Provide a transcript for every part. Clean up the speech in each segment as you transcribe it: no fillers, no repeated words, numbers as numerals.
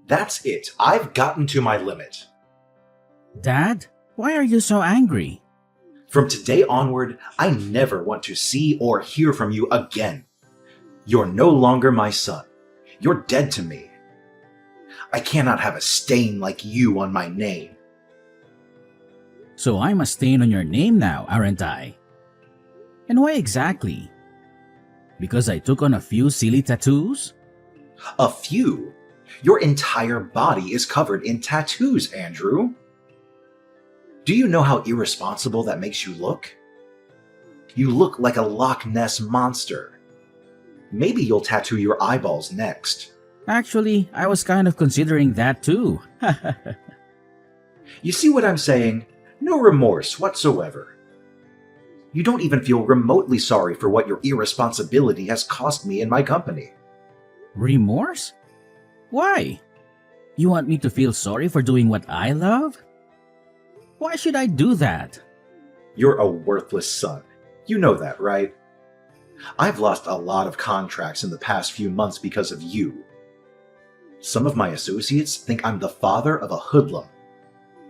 That's it. I've gotten to my limit. Dad, why are you so angry? From today onward, I never want to see or hear from you again. You're no longer my son. You're dead to me. I cannot have a stain like you on my name. So I'm a stain on your name now, aren't I? And why exactly? Because I took on a few silly tattoos? A few? Your entire body is covered in tattoos, Andrew. Do you know how irresponsible that makes you look? You look like a Loch Ness monster. Maybe you'll tattoo your eyeballs next. Actually, I was kind of considering that too. You see what I'm saying? No remorse whatsoever. You don't even feel remotely sorry for what your irresponsibility has cost me in my company. Remorse? Why? You want me to feel sorry for doing what I love? Why should I do that? You're a worthless son. You know that, right? I've lost a lot of contracts in the past few months because of you. Some of my associates think I'm the father of a hoodlum.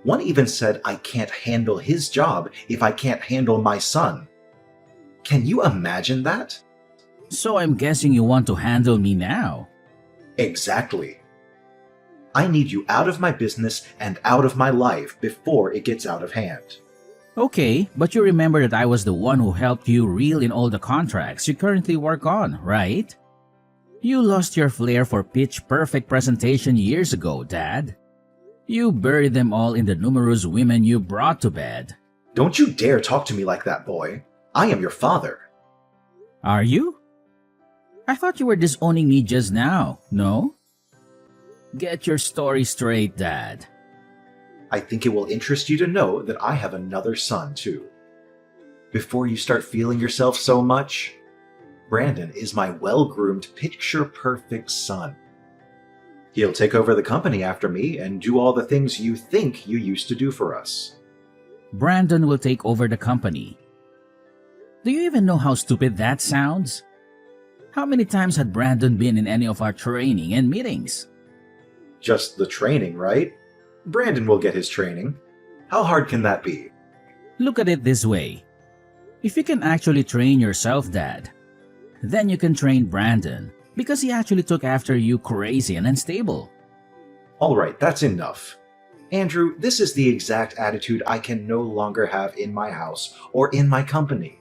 One even said I can't handle his job if I can't handle my son. Can you imagine that? So I'm guessing you want to handle me now. Exactly. I need you out of my business and out of my life before it gets out of hand. Okay, but you remember that I was the one who helped you reel in all the contracts you currently work on, right? You lost your flair for pitch-perfect presentation years ago, Dad. You buried them all in the numerous women you brought to bed. Don't you dare talk to me like that, boy. I am your father. Are you? I thought you were disowning me just now, no? Get your story straight, Dad. I think it will interest you to know that I have another son, too. Before you start feeling yourself so much, Brandon is my well-groomed, picture-perfect son. He'll take over the company after me and do all the things you think you used to do for us. Brandon will take over the company. Do you even know how stupid that sounds? How many times had Brandon been in any of our training and meetings? Just the training, right? Brandon will get his training. How hard can that be? Look at it this way. If you can actually train yourself, Dad, then you can train Brandon because he actually took after you crazy and unstable. Alright, that's enough. Andrew, this is the exact attitude I can no longer have in my house or in my company.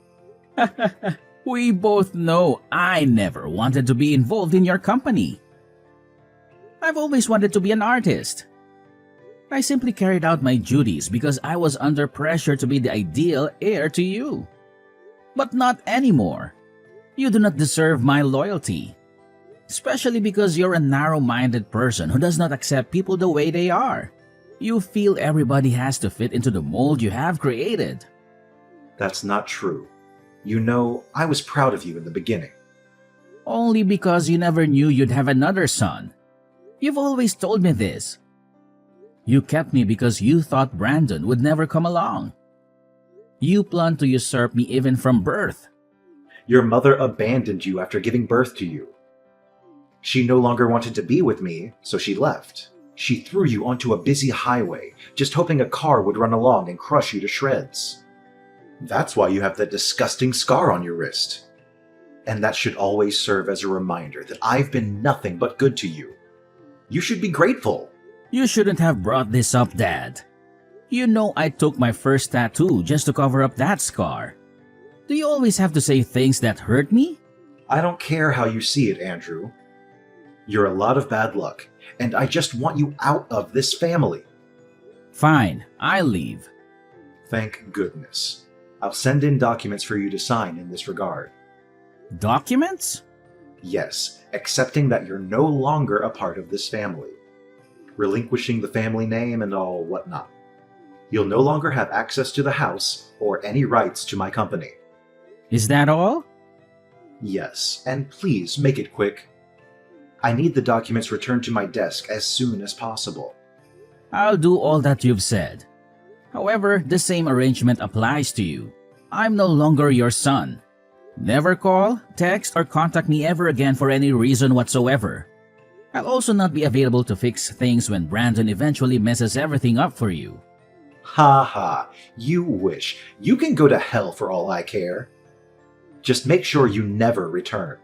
We both know I never wanted to be involved in your company. I've always wanted to be an artist. I simply carried out my duties because I was under pressure to be the ideal heir to you. But not anymore. You do not deserve my loyalty. Especially because you're a narrow-minded person who does not accept people the way they are. You feel everybody has to fit into the mold you have created. That's not true. You know, I was proud of you in the beginning. Only because you never knew you'd have another son. You've always told me this. You kept me because you thought Brandon would never come along. You planned to usurp me even from birth. Your mother abandoned you after giving birth to you. She no longer wanted to be with me, so she left. She threw you onto a busy highway, just hoping a car would run along and crush you to shreds. That's why you have that disgusting scar on your wrist. And that should always serve as a reminder that I've been nothing but good to you. You should be grateful. You shouldn't have brought this up, Dad. You know I took my first tattoo just to cover up that scar. Do you always have to say things that hurt me? I don't care how you see it, Andrew. You're a lot of bad luck, and I just want you out of this family. Fine, I'll leave. Thank goodness. I'll send in documents for you to sign in this regard. Documents? Yes, accepting that you're no longer a part of this family. Relinquishing the family name and all whatnot. You'll no longer have access to the house or any rights to my company. Is that all? Yes, and please make it quick. I need the documents returned to my desk as soon as possible. I'll do all that you've said. However, the same arrangement applies to you. I'm no longer your son. Never call, text, or contact me ever again for any reason whatsoever. I'll also not be available to fix things when Brandon eventually messes everything up for you. Ha ha, you wish. You can go to hell for all I care. Just make sure you never return.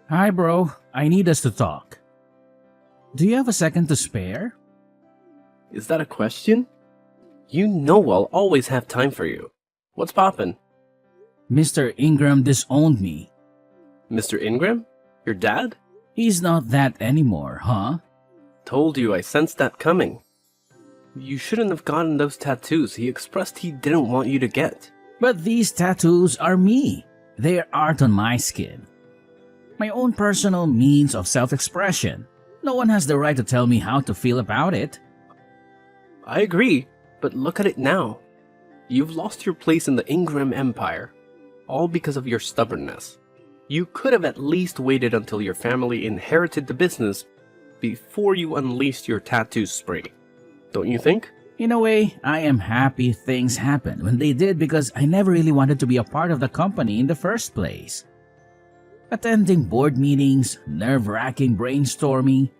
Hi, bro. I need us to talk. Do you have a second to spare? Is that a question? You know I'll always have time for you. What's poppin'? Mr. Ingram disowned me. Mr. Ingram? Your dad? He's not that anymore, huh? Told you I sensed that coming. You shouldn't have gotten those tattoos he expressed he didn't want you to get. But these tattoos are me. They are art on my skin. My own personal means of self-expression. No one has the right to tell me how to feel about it. I agree, but look at it now. You've lost your place in the Ingram Empire, all because of your stubbornness. You could have at least waited until your family inherited the business before you unleashed your tattoo spree. Don't you think? In a way, I am happy things happened when they did because I never really wanted to be a part of the company in the first place. Attending board meetings, nerve-wracking brainstorming,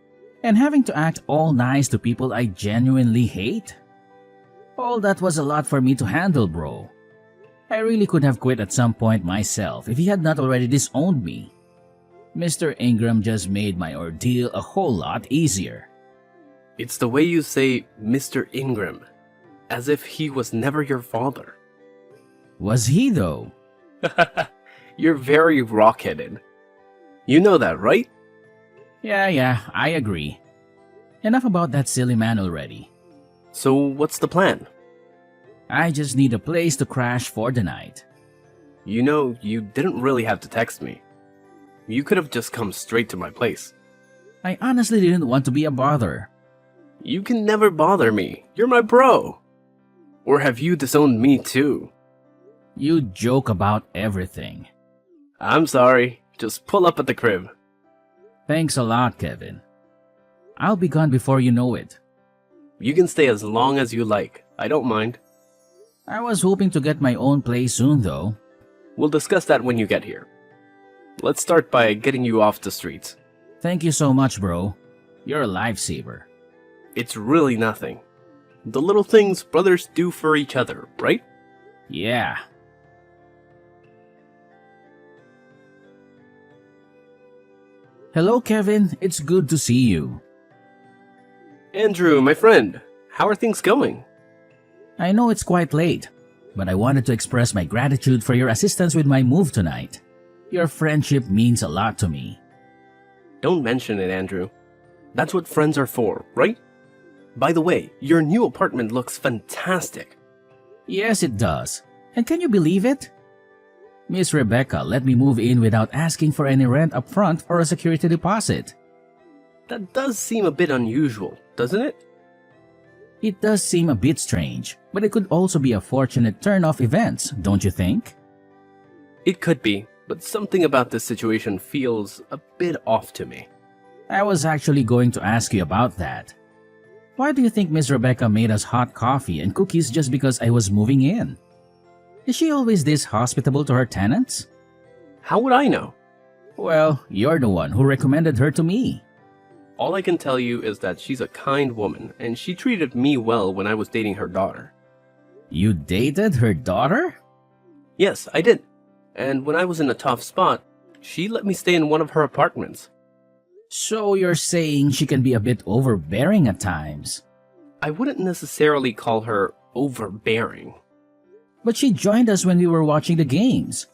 and having to act all nice to people I genuinely hate. All that was a lot for me to handle, bro. I really could have quit at some point myself if he had not already disowned me. Mr. Ingram just made my ordeal a whole lot easier. It's the way you say Mr. Ingram, as if he was never your father. Was he, though? You're very rock-headed. You know that, right? Yeah, I agree. Enough about that silly man already. So what's the plan? I just need a place to crash for the night. You know, you didn't really have to text me. You could have just come straight to my place. I honestly didn't want to be a bother. You can never bother me. You're my bro. Or have you disowned me too? You joke about everything. I'm sorry. Just pull up at the crib. Thanks a lot, Kevin. I'll be gone before you know it. You can stay as long as you like. I don't mind. I was hoping to get my own place soon, though. We'll discuss that when you get here. Let's start by getting you off the streets. Thank you so much, bro. You're a lifesaver. It's really nothing. The little things brothers do for each other, right? Yeah. Hello, Kevin. It's good to see you. Andrew, my friend, how are things going? I know it's quite late, but I wanted to express my gratitude for your assistance with my move tonight. Your friendship means a lot to me. Don't mention it, Andrew. That's what friends are for, right? By the way, your new apartment looks fantastic. Yes, it does. And can you believe it? Miss Rebecca let me move in without asking for any rent up front or a security deposit. That does seem a bit unusual, doesn't it? It does seem a bit strange, but it could also be a fortunate turn of events, don't you think? It could be, but something about this situation feels a bit off to me. I was actually going to ask you about that. Why do you think Miss Rebecca made us hot coffee and cookies just because I was moving in? Is she always this hospitable to her tenants? How would I know? Well, you're the one who recommended her to me. All I can tell you is that she's a kind woman, and she treated me well when I was dating her daughter. You dated her daughter? Yes, I did. And when I was in a tough spot, she let me stay in one of her apartments. So you're saying she can be a bit overbearing at times? I wouldn't necessarily call her overbearing. But she joined us when we were watching the games.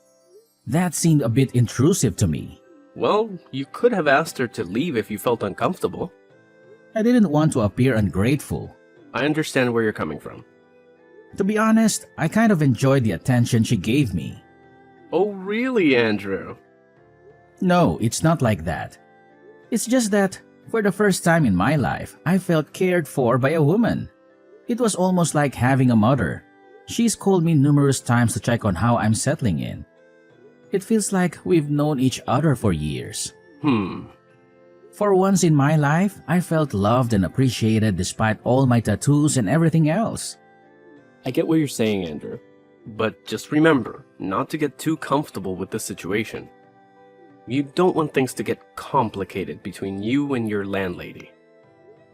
That seemed a bit intrusive to me. Well, you could have asked her to leave if you felt uncomfortable. I didn't want to appear ungrateful. I understand where you're coming from. To be honest, I kind of enjoyed the attention she gave me. Oh, really, Andrew? No, it's not like that. It's just that, for the first time in my life, I felt cared for by a woman. It was almost like having a mother. She's called me numerous times to check on how I'm settling in. It feels like we've known each other for years. For once in my life, I felt loved and appreciated despite all my tattoos and everything else. I get what you're saying, Andrew. But just remember not to get too comfortable with the situation. You don't want things to get complicated between you and your landlady.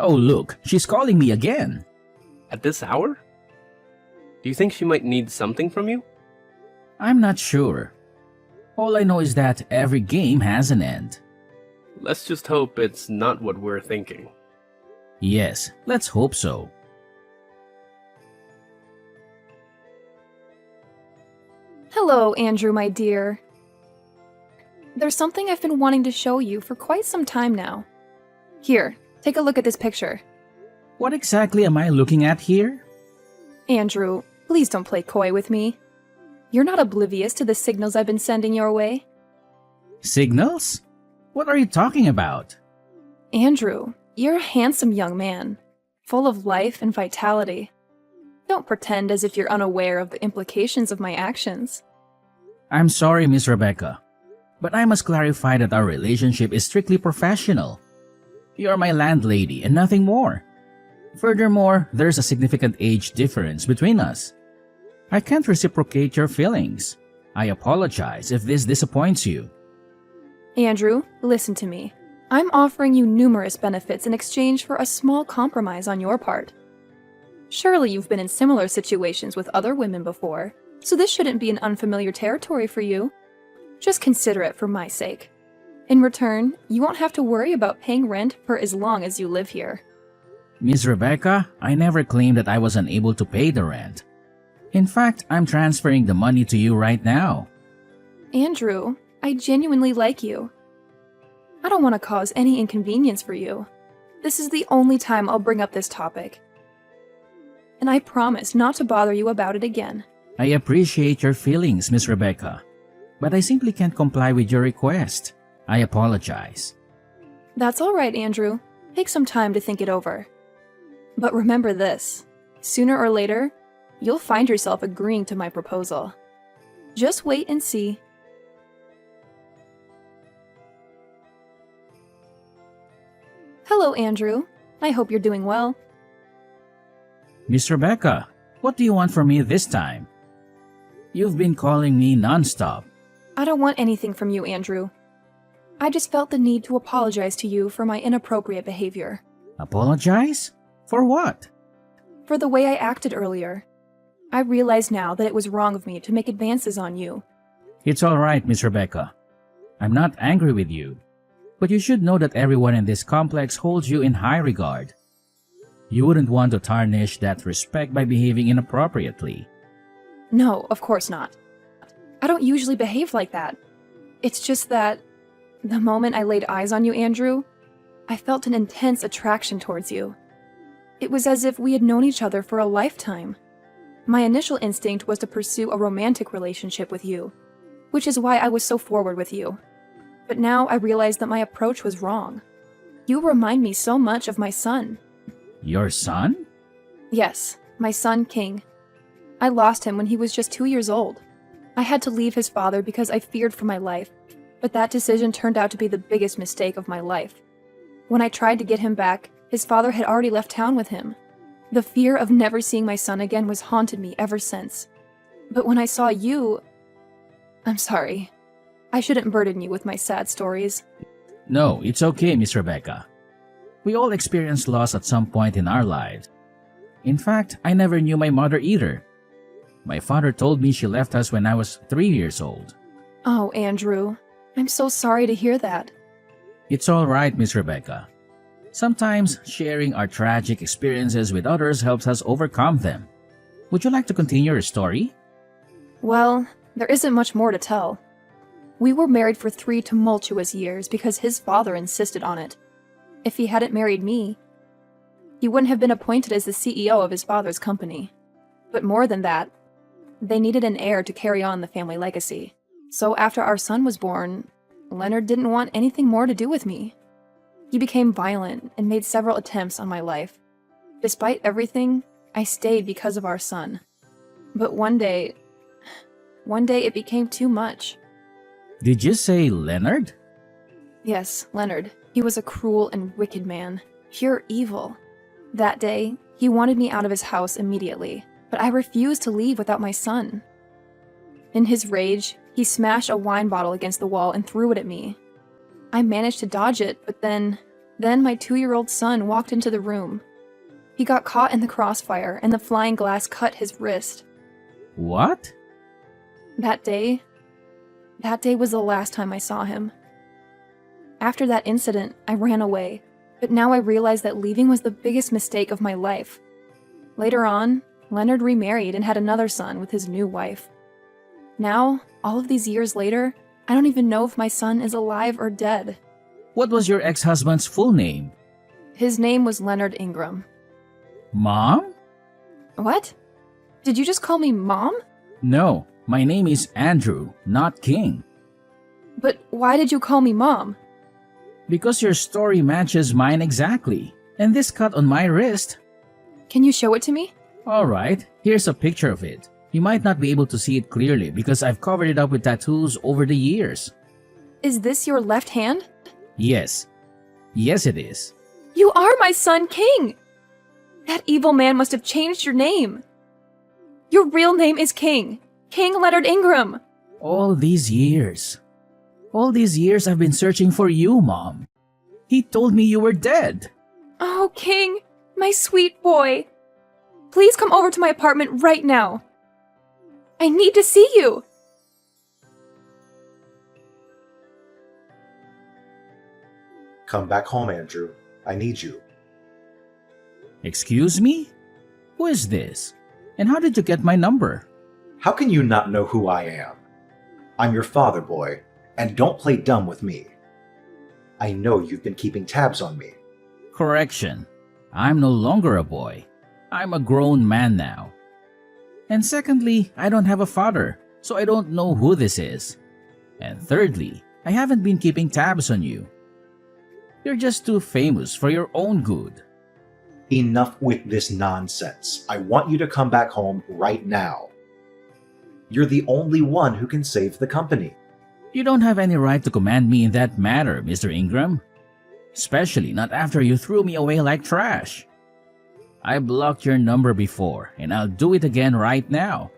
Oh, look, she's calling me again. At this hour? Do you think she might need something from you? I'm not sure. All I know is that every game has an end. Let's just hope it's not what we're thinking. Yes, let's hope so. Hello, Andrew, my dear. There's something I've been wanting to show you for quite some time now. Here, take a look at this picture. What exactly am I looking at here? Andrew, please don't play coy with me. You're not oblivious to the signals I've been sending your way. Signals? What are you talking about? Andrew, you're a handsome young man, full of life and vitality. Don't pretend as if you're unaware of the implications of my actions. I'm sorry, Miss Rebecca, but I must clarify that our relationship is strictly professional. You're my landlady and nothing more. Furthermore, there's a significant age difference between us. I can't reciprocate your feelings. I apologize if this disappoints you. Andrew, listen to me. I'm offering you numerous benefits in exchange for a small compromise on your part. Surely you've been in similar situations with other women before, so this shouldn't be an unfamiliar territory for you. Just consider it for my sake. In return, you won't have to worry about paying rent for as long as you live here. Miss Rebecca, I never claimed that I was unable to pay the rent. In fact, I'm transferring the money to you right now. Andrew, I genuinely like you. I don't want to cause any inconvenience for you. This is the only time I'll bring up this topic. And I promise not to bother you about it again. I appreciate your feelings, Miss Rebecca, but I simply can't comply with your request. I apologize. That's all right, Andrew. Take some time to think it over. But remember this, sooner or later, you'll find yourself agreeing to my proposal. Just wait and see. Hello, Andrew. I hope you're doing well. Miss Rebecca, what do you want from me this time? You've been calling me nonstop. I don't want anything from you, Andrew. I just felt the need to apologize to you for my inappropriate behavior. Apologize? For what? For the way I acted earlier. I realize now that it was wrong of me to make advances on you. It's all right, Miss Rebecca. I'm not angry with you, but you should know that everyone in this complex holds you in high regard. You wouldn't want to tarnish that respect by behaving inappropriately. No, of course not. I don't usually behave like that. It's just that the moment I laid eyes on you, Andrew, I felt an intense attraction towards you. It was as if we had known each other for a lifetime. My initial instinct was to pursue a romantic relationship with you, which is why I was so forward with you. But now I realize that my approach was wrong. You remind me so much of my son. Your son? Yes, my son, King. I lost him when he was just 2 years old. I had to leave his father because I feared for my life, but that decision turned out to be the biggest mistake of my life. When I tried to get him back, his father had already left town with him. The fear of never seeing my son again was haunted me ever since. But when I saw you... I'm sorry. I shouldn't burden you with my sad stories. No, it's okay, Miss Rebecca. We all experience loss at some point in our lives. In fact, I never knew my mother either. My father told me she left us when I was 3 years old. Oh, Andrew. I'm so sorry to hear that. It's all right, Miss Rebecca. Sometimes sharing our tragic experiences with others helps us overcome them. Would you like to continue your story? Well, there isn't much more to tell. We were married for 3 tumultuous years because his father insisted on it. If he hadn't married me, he wouldn't have been appointed as the CEO of his father's company. But more than that, they needed an heir to carry on the family legacy. So after our son was born, Leonard didn't want anything more to do with me. He became violent and made several attempts on my life. Despite everything, I stayed because of our son. But one day it became too much. Did you say Leonard? Yes, Leonard. He was a cruel and wicked man. Pure evil. That day, he wanted me out of his house immediately, but I refused to leave without my son. In his rage, He smashed a wine bottle against the wall and threw it at me. I managed to dodge it, but then my 2-year-old son walked into the room. He got caught in the crossfire, and the flying glass cut his wrist. What? That day was the last time I saw him. After that incident, I ran away, but now I realize that leaving was the biggest mistake of my life. Later on, Leonard remarried and had another son with his new wife. Now, all of these years later, I don't even know if my son is alive or dead. What was your ex-husband's full name? His name was Leonard Ingram. Mom? What? Did you just call me Mom? No, my name is Andrew, not King. But why did you call me Mom? Because your story matches mine exactly. And this cut on my wrist. Can you show it to me? Alright, here's a picture of it. You might not be able to see it clearly because I've covered it up with tattoos over the years. Is this your left hand? Yes. Yes, it is. You are my son, King! That evil man must have changed your name. Your real name is King. King Leonard Ingram. All these years I've been searching for you, Mom. He told me you were dead. Oh, King, my sweet boy. Please come over to my apartment right now. I need to see you. Come back home, Andrew. I need you. Excuse me? Who is this? And how did you get my number? How can you not know who I am? I'm your father, boy, and don't play dumb with me. I know you've been keeping tabs on me. Correction. I'm no longer a boy. I'm a grown man now. And secondly, I don't have a father, so I don't know who this is. And thirdly, I haven't been keeping tabs on you. You're just too famous for your own good. Enough with this nonsense. I want you to come back home right now. You're the only one who can save the company. You don't have any right to command me in that matter, Mr. Ingram. Especially not after you threw me away like trash. I blocked your number before, and I'll do it again right now.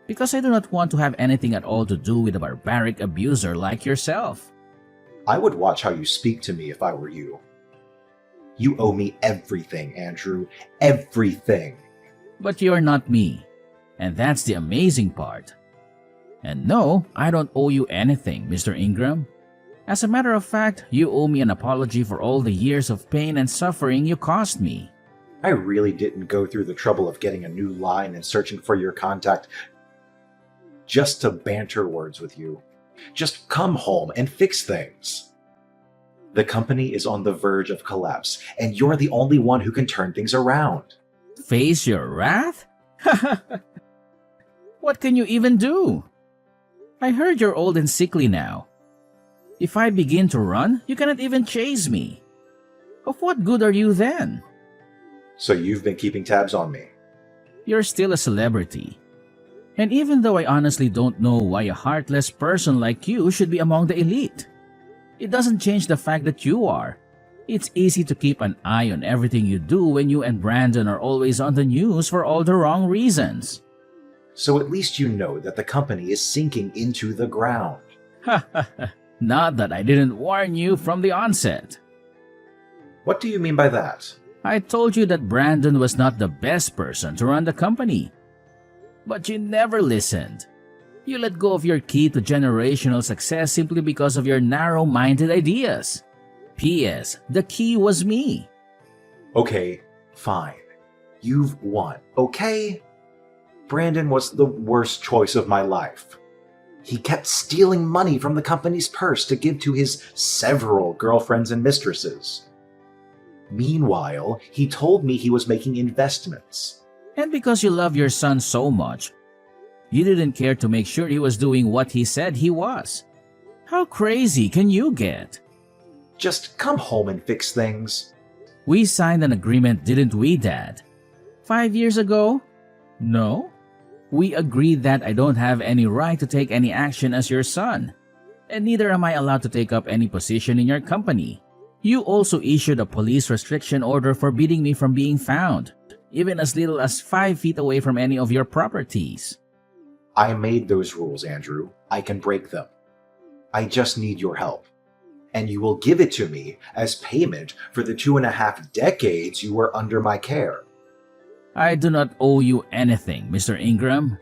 Because I do not want to have anything at all to do with a barbaric abuser like yourself. I would watch how you speak to me if I were you. You owe me everything, Andrew. Everything. But you're not me. And that's the amazing part. And no, I don't owe you anything, Mr. Ingram. As a matter of fact, you owe me an apology for all the years of pain and suffering you caused me. I really didn't go through the trouble of getting a new line and searching for your contact just to banter words with you. Just come home and fix things. The company is on the verge of collapse, and you're the only one who can turn things around. Face your wrath? What can you even do? I heard you're old and sickly now. If I begin to run, you cannot even chase me. Of what good are you then? So you've been keeping tabs on me. You're still a celebrity. And even though I honestly don't know why a heartless person like you should be among the elite, it doesn't change the fact that you are. It's easy to keep an eye on everything you do when you and Brandon are always on the news for all the wrong reasons. So at least you know that the company is sinking into the ground. Not that I didn't warn you from the onset. What do you mean by that? I told you that Brandon was not the best person to run the company. But you never listened. You let go of your key to generational success simply because of your narrow-minded ideas. P.S. The key was me. Okay, fine. You've won, okay? Brandon was the worst choice of my life. He kept stealing money from the company's purse to give to his several girlfriends and mistresses. Meanwhile, he told me he was making investments. And because you love your son so much, you didn't care to make sure he was doing what he said he was. How crazy can you get? Just come home and fix things. We signed an agreement, didn't we, Dad? 5 years ago? No? We agreed that I don't have any right to take any action as your son, and neither am I allowed to take up any position in your company. You also issued a police restriction order forbidding me from being found, even as little as 5 feet away from any of your properties. I made those rules, Andrew. I can break them. I just need your help. And you will give it to me as payment for the 2.5 decades you were under my care. I do not owe you anything, Mr. Ingram.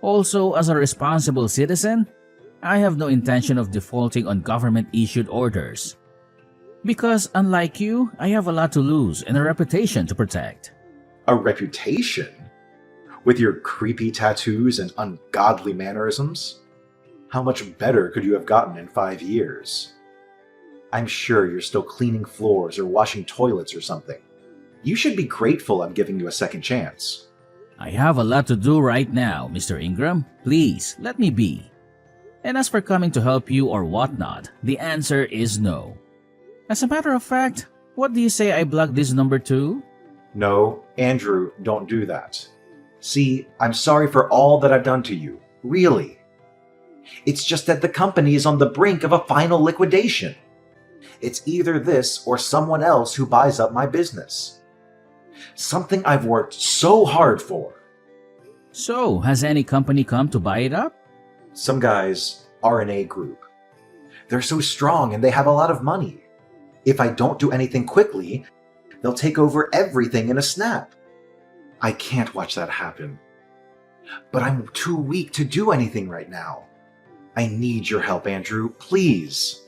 Also, as a responsible citizen, I have no intention of defaulting on government-issued orders. Because, unlike you, I have a lot to lose and a reputation to protect. A reputation? With your creepy tattoos and ungodly mannerisms? How much better could you have gotten in 5 years? I'm sure you're still cleaning floors or washing toilets or something. You should be grateful I'm giving you a second chance. I have a lot to do right now, Mr. Ingram. Please, let me be. And as for coming to help you or whatnot, the answer is no. As a matter of fact, what do you say I block this number too? No, Andrew, don't do that. See, I'm sorry for all that I've done to you. Really. It's just that the company is on the brink of a final liquidation. It's either this or someone else who buys up my business. Something I've worked so hard for. So, has any company come to buy it up? Some guys, RNA Group. They're so strong and they have a lot of money. If I don't do anything quickly, they'll take over everything in a snap. I can't watch that happen. But I'm too weak to do anything right now. I need your help, Andrew, please.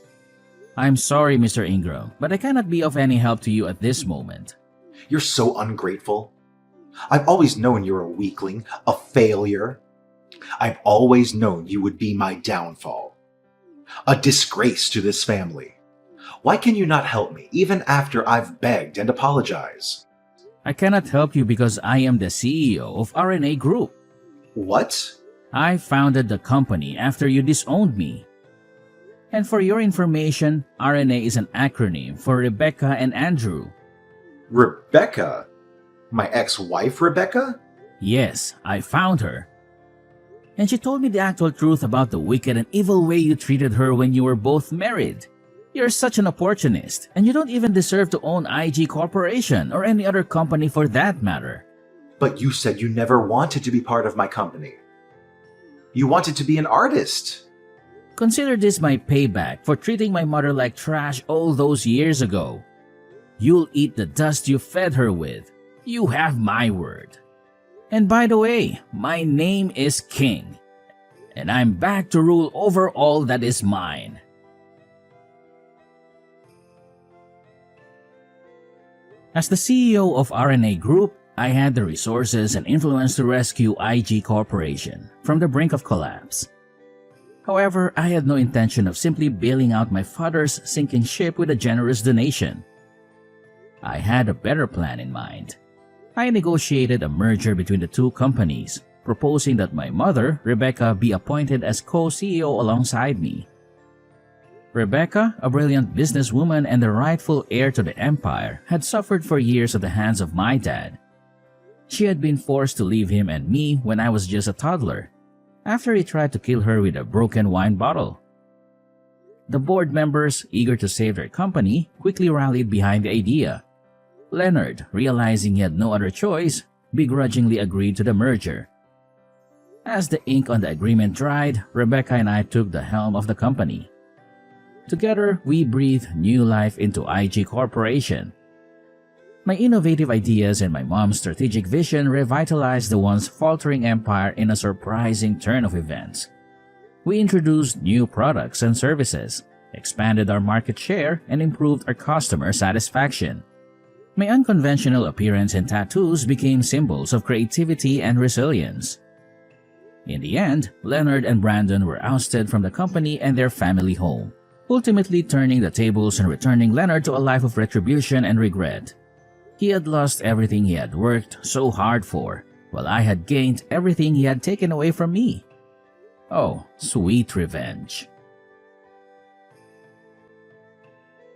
I'm sorry, Mr. Ingram, but I cannot be of any help to you at this moment. You're so ungrateful. I've always known you're a weakling, a failure. I've always known you would be my downfall. A disgrace to this family. Why can you not help me, even after I've begged and apologized? I cannot help you because I am the CEO of RNA Group. What? I founded the company after you disowned me. And for your information, RNA is an acronym for Rebecca and Andrew. Rebecca? My ex-wife, Rebecca? Yes, I found her. And she told me the actual truth about the wicked and evil way you treated her when you were both married. You're such an opportunist, and you don't even deserve to own IG Corporation or any other company for that matter. But you said you never wanted to be part of my company. You wanted to be an artist. Consider this my payback for treating my mother like trash all those years ago. You'll eat the dust you fed her with. You have my word. And by the way, my name is King, and I'm back to rule over all that is mine. As the CEO of RNA Group, I had the resources and influence to rescue IG Corporation from the brink of collapse. However, I had no intention of simply bailing out my father's sinking ship with a generous donation. I had a better plan in mind. I negotiated a merger between the two companies, proposing that my mother, Rebecca, be appointed as co-CEO alongside me. Rebecca, a brilliant businesswoman and the rightful heir to the empire, had suffered for years at the hands of my dad. She had been forced to leave him and me when I was just a toddler, after he tried to kill her with a broken wine bottle. The board members, eager to save their company, quickly rallied behind the idea. Leonard, realizing he had no other choice, begrudgingly agreed to the merger. As the ink on the agreement dried, Rebecca and I took the helm of the company. Together, we breathed new life into IG Corporation. My innovative ideas and my mom's strategic vision revitalized the once faltering empire in a surprising turn of events. We introduced new products and services, expanded our market share, and improved our customer satisfaction. My unconventional appearance and tattoos became symbols of creativity and resilience. In the end, Leonard and Brandon were ousted from the company and their family home, ultimately turning the tables and returning Leonard to a life of retribution and regret. He had lost everything he had worked so hard for, while I had gained everything he had taken away from me. Oh, sweet revenge.